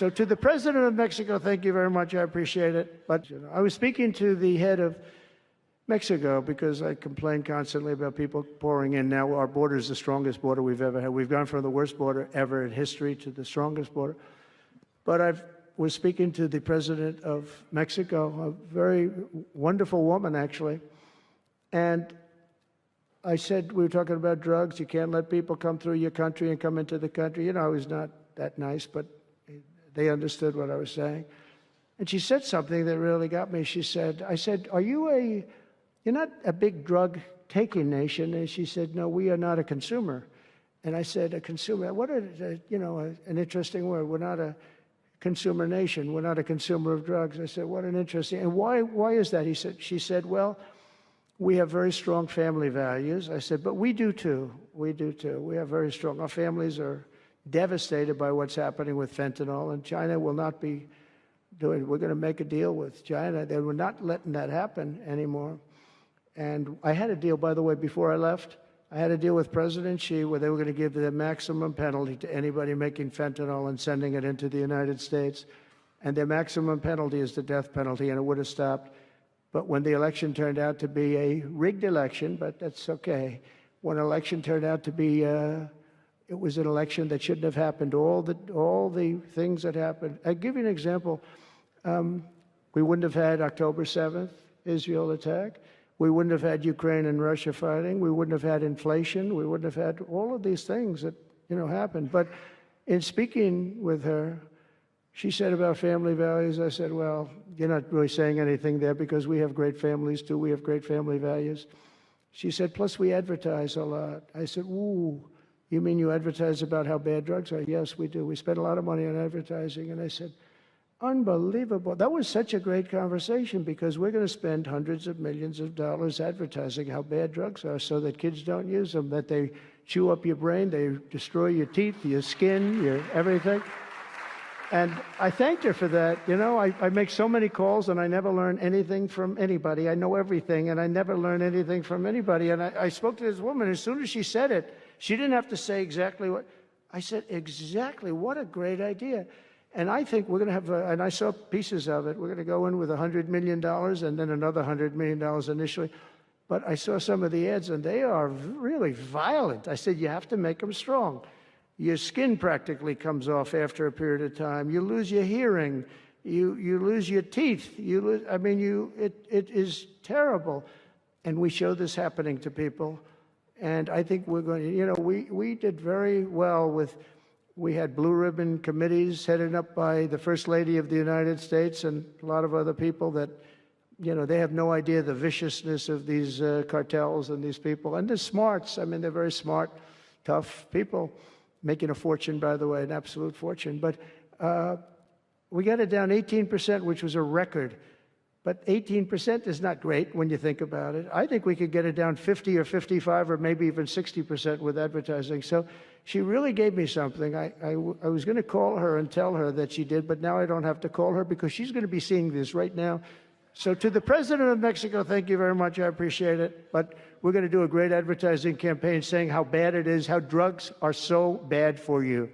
So to the President of Mexico, thank you very much. I appreciate it. But I was speaking to the head of Mexico because I complain constantly about people pouring in. Now our border is the strongest border we've ever had. We've gone from the worst border ever in history to the strongest border. But I was speaking to the President of Mexico, a very wonderful woman, actually. And I said, we were talking about drugs. You can't let people come through your country and come into the country. You know, I was not that nice, but they understood what I was saying. And she said something that really got me. She said, I said, you're not a big drug-taking nation. And she said, no, we are not a consumer. And I said, a consumer, what an interesting word. We're not a consumer nation. We're not a consumer of drugs. I said, what an interesting, and why is that? She said, well, we have very strong family values. I said, but we do too. We do too. We have very strong, our families are devastated by what's happening with fentanyl, and China will not be doing, we're going to make a deal with China. They were not letting that happen anymore. And I had a deal, by the way, before I left. I had a deal with President Xi where they were going to give the maximum penalty to anybody making fentanyl and sending it into the United States. And their maximum penalty is the death penalty, and it would have stopped. But when the election turned out to be a rigged election, but that's okay. When an election turned out to be, it was an election that shouldn't have happened. All the things that happened. I'll give you an example. We wouldn't have had October 7th, Israel attack. We wouldn't have had Ukraine and Russia fighting. We wouldn't have had inflation. We wouldn't have had all of these things that, happened. But in speaking with her, she said about family values, I said, well, you're not really saying anything there because we have great families too. We have great family values. She said, plus we advertise a lot. I said, ooh, you mean you advertise about how bad drugs are? Yes, we do. We spend a lot of money on advertising. And I said, unbelievable. That was such a great conversation because we're going to spend hundreds of millions of dollars advertising how bad drugs are so that kids don't use them, that they chew up your brain, they destroy your teeth, your skin, your everything. And I thanked her for that. I make so many calls and I never learn anything from anybody. I know everything and I never learn anything from anybody. And I spoke to this woman. As soon as she said it, she didn't have to say exactly what. I said, exactly. What a great idea. And I think we're going to have, and I saw pieces of it, we're going to go in with $100 million and then another $100 million initially. But I saw some of the ads and they are really violent. I said, you have to make them strong. Your skin practically comes off after a period of time. You lose your hearing. You lose your teeth. It is terrible. And we show this happening to people. And I think we're going to, we did very well with, we had blue ribbon committees headed up by the First Lady of the United States and a lot of other people that, they have no idea the viciousness of these cartels and these people. And they're smarts. They're very smart, tough people. Making a fortune, by the way, an absolute fortune. But we got it down 18%, which was a record. But 18% is not great when you think about it. I think we could get it down 50 or 55 or maybe even 60% with advertising. So she really gave me something. I was going to call her and tell her that she did, but now I don't have to call her because she's going to be seeing this right now. So to the President of Mexico, thank you very much. I appreciate it. But we're going to do a great advertising campaign saying how bad it is, how drugs are so bad for you.